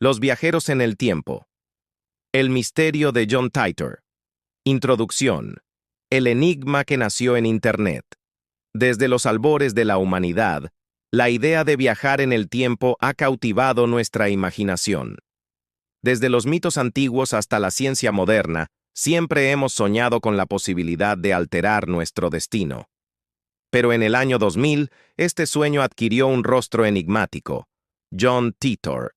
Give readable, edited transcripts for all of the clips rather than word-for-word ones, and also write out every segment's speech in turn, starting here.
Los viajeros en el tiempo. El misterio de John Titor. Introducción. El enigma que nació en Internet. Desde los albores de la humanidad, la idea de viajar en el tiempo ha cautivado nuestra imaginación. Desde los mitos antiguos hasta la ciencia moderna, siempre hemos soñado con la posibilidad de alterar nuestro destino. Pero en el año 2000, este sueño adquirió un rostro enigmático: John Titor.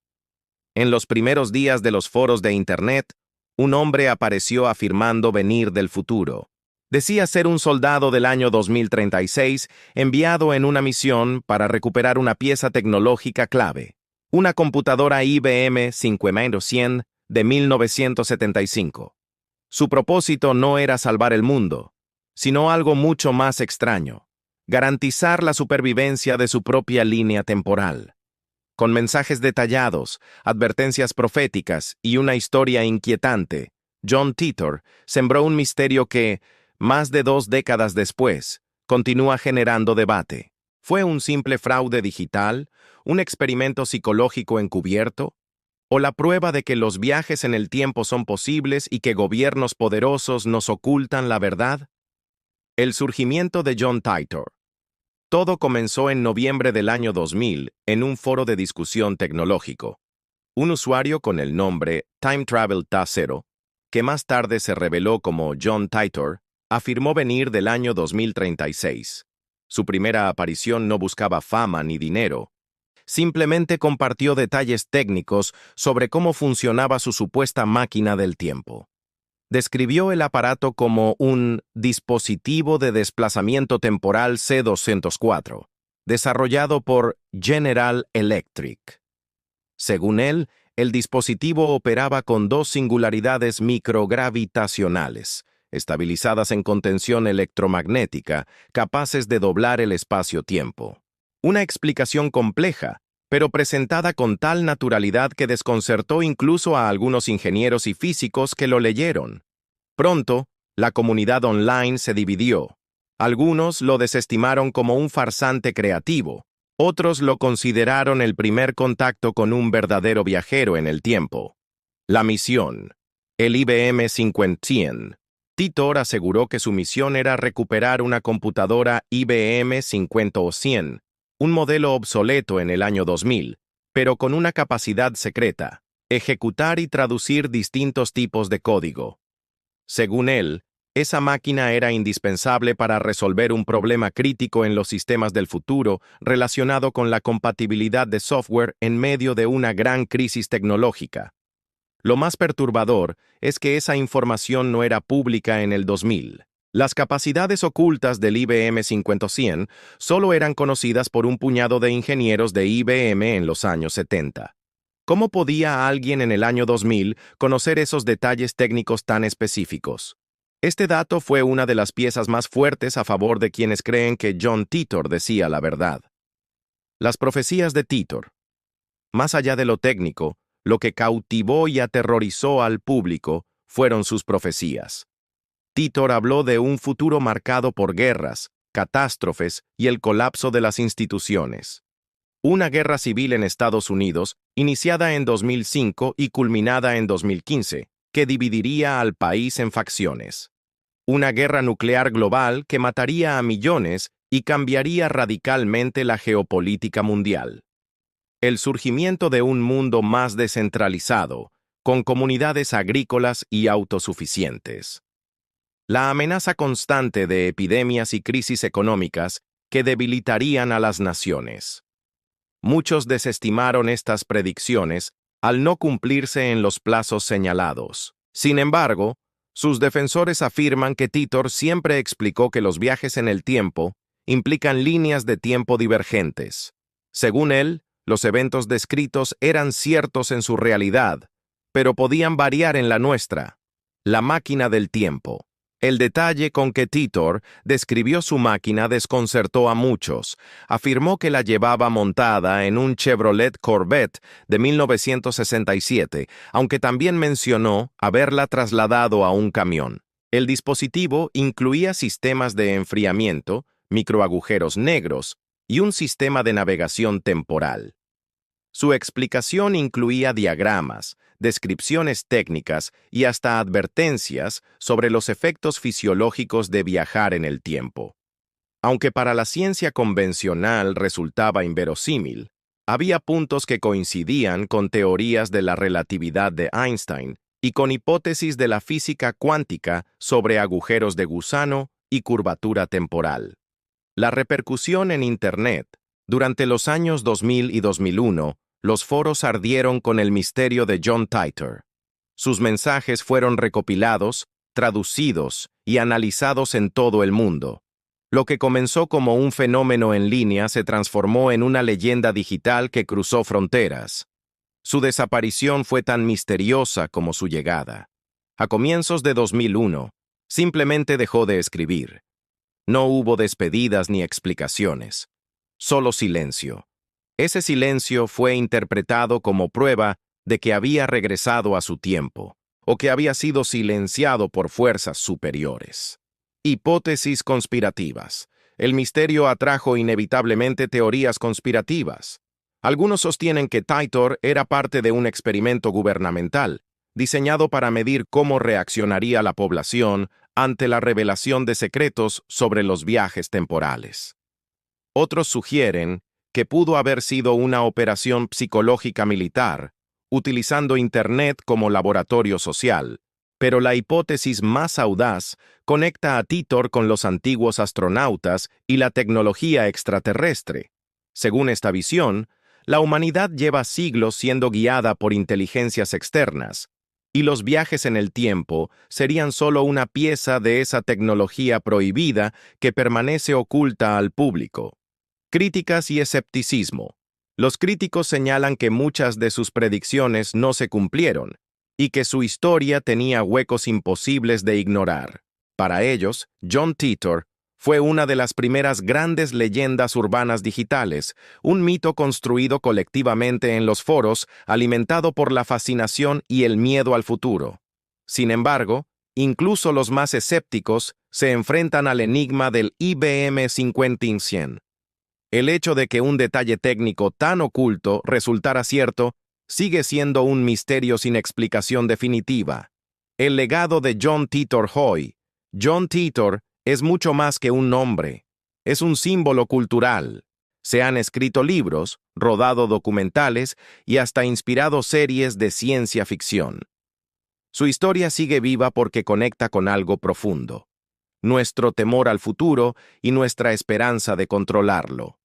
En los primeros días de los foros de Internet, un hombre apareció afirmando venir del futuro. Decía ser un soldado del año 2036 enviado en una misión para recuperar una pieza tecnológica clave, una computadora IBM 5100 de 1975. Su propósito no era salvar el mundo, sino algo mucho más extraño: garantizar la supervivencia de su propia línea temporal. Con mensajes detallados, advertencias proféticas y una historia inquietante, John Titor sembró un misterio que, más de 2 décadas después, continúa generando debate. ¿Fue un simple fraude digital, un experimento psicológico encubierto, o la prueba de que los viajes en el tiempo son posibles y que gobiernos poderosos nos ocultan la verdad? El surgimiento de John Titor. Todo comenzó en noviembre del año 2000 en un foro de discusión tecnológico. Un usuario con el nombre Time Travel Ta0, que más tarde se reveló como John Titor, afirmó venir del año 2036. Su primera aparición no buscaba fama ni dinero. Simplemente compartió detalles técnicos sobre cómo funcionaba su supuesta máquina del tiempo. Describió el aparato como un dispositivo de desplazamiento temporal C204, desarrollado por General Electric. Según él, el dispositivo operaba con 2 singularidades microgravitacionales, estabilizadas en contención electromagnética, capaces de doblar el espacio-tiempo. Una explicación compleja, pero presentada con tal naturalidad que desconcertó incluso a algunos ingenieros y físicos que lo leyeron. Pronto, la comunidad online se dividió. Algunos lo desestimaron como un farsante creativo, otros lo consideraron el primer contacto con un verdadero viajero en el tiempo. La misión. El IBM 5100. Titor aseguró que su misión era recuperar una computadora IBM 5100, un modelo obsoleto en el año 2000, pero con una capacidad secreta: ejecutar y traducir distintos tipos de código. Según él, esa máquina era indispensable para resolver un problema crítico en los sistemas del futuro relacionado con la compatibilidad de software en medio de una gran crisis tecnológica. Lo más perturbador es que esa información no era pública en el 2000. Las capacidades ocultas del IBM 5100 solo eran conocidas por un puñado de ingenieros de IBM en los años 70. ¿Cómo podía alguien en el año 2000 conocer esos detalles técnicos tan específicos? Este dato fue una de las piezas más fuertes a favor de quienes creen que John Titor decía la verdad. Las profecías de Titor. Más allá de lo técnico, lo que cautivó y aterrorizó al público fueron sus profecías. Titor habló de un futuro marcado por guerras, catástrofes y el colapso de las instituciones. Una guerra civil en Estados Unidos, iniciada en 2005 y culminada en 2015, que dividiría al país en facciones. Una guerra nuclear global que mataría a millones y cambiaría radicalmente la geopolítica mundial. El surgimiento de un mundo más descentralizado, con comunidades agrícolas y autosuficientes. La amenaza constante de epidemias y crisis económicas que debilitarían a las naciones. Muchos desestimaron estas predicciones al no cumplirse en los plazos señalados. Sin embargo, sus defensores afirman que Titor siempre explicó que los viajes en el tiempo implican líneas de tiempo divergentes. Según él, los eventos descritos eran ciertos en su realidad, pero podían variar en la nuestra. La máquina del tiempo. El detalle con que Titor describió su máquina desconcertó a muchos. Afirmó que la llevaba montada en un Chevrolet Corvette de 1967, aunque también mencionó haberla trasladado a un camión. El dispositivo incluía sistemas de enfriamiento, microagujeros negros y un sistema de navegación temporal. Su explicación incluía diagramas, descripciones técnicas y hasta advertencias sobre los efectos fisiológicos de viajar en el tiempo. Aunque para la ciencia convencional resultaba inverosímil, había puntos que coincidían con teorías de la relatividad de Einstein y con hipótesis de la física cuántica sobre agujeros de gusano y curvatura temporal. La repercusión en Internet. Durante los años 2000 y 2001, los foros ardieron con el misterio de John Titor. Sus mensajes fueron recopilados, traducidos y analizados en todo el mundo. Lo que comenzó como un fenómeno en línea se transformó en una leyenda digital que cruzó fronteras. Su desaparición fue tan misteriosa como su llegada. A comienzos de 2001, simplemente dejó de escribir. No hubo despedidas ni explicaciones. Solo silencio. Ese silencio fue interpretado como prueba de que había regresado a su tiempo, o que había sido silenciado por fuerzas superiores. Hipótesis conspirativas. El misterio atrajo inevitablemente teorías conspirativas. Algunos sostienen que Titor era parte de un experimento gubernamental, diseñado para medir cómo reaccionaría la población ante la revelación de secretos sobre los viajes temporales. Otros sugieren que pudo haber sido una operación psicológica militar, utilizando Internet como laboratorio social, pero la hipótesis más audaz conecta a Titor con los antiguos astronautas y la tecnología extraterrestre. Según esta visión, la humanidad lleva siglos siendo guiada por inteligencias externas, y los viajes en el tiempo serían solo una pieza de esa tecnología prohibida que permanece oculta al público. Críticas y escepticismo. Los críticos señalan que muchas de sus predicciones no se cumplieron, y que su historia tenía huecos imposibles de ignorar. Para ellos, John Titor fue una de las primeras grandes leyendas urbanas digitales, un mito construido colectivamente en los foros, alimentado por la fascinación y el miedo al futuro. Sin embargo, incluso los más escépticos se enfrentan al enigma del IBM 5100. El hecho de que un detalle técnico tan oculto resultara cierto sigue siendo un misterio sin explicación definitiva. El legado de John Titor Hoy. John Titor es mucho más que un nombre. Es un símbolo cultural. Se han escrito libros, rodado documentales y hasta inspirado series de ciencia ficción. Su historia sigue viva porque conecta con algo profundo: nuestro temor al futuro y nuestra esperanza de controlarlo.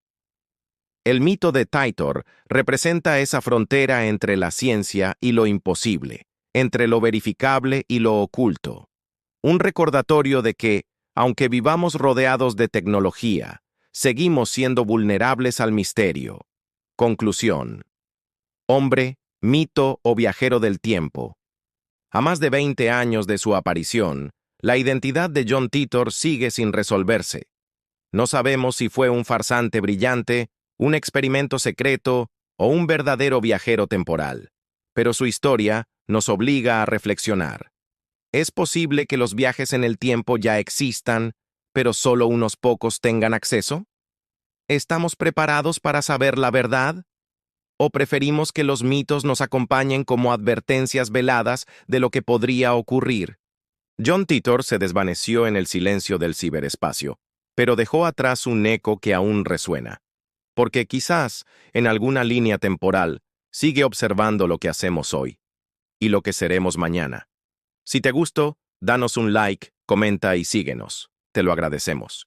El mito de Titor representa esa frontera entre la ciencia y lo imposible, entre lo verificable y lo oculto. Un recordatorio de que, aunque vivamos rodeados de tecnología, seguimos siendo vulnerables al misterio. Conclusión. Hombre, mito o viajero del tiempo. A más de 20 años de su aparición, la identidad de John Titor sigue sin resolverse. No sabemos si fue un farsante brillante, un experimento secreto o un verdadero viajero temporal, pero su historia nos obliga a reflexionar. ¿Es posible que los viajes en el tiempo ya existan, pero solo unos pocos tengan acceso? ¿Estamos preparados para saber la verdad? ¿O preferimos que los mitos nos acompañen como advertencias veladas de lo que podría ocurrir? John Titor se desvaneció en el silencio del ciberespacio, pero dejó atrás un eco que aún resuena. Porque quizás, en alguna línea temporal, sigue observando lo que hacemos hoy y lo que seremos mañana. Si te gustó, danos un like, comenta y síguenos. Te lo agradecemos.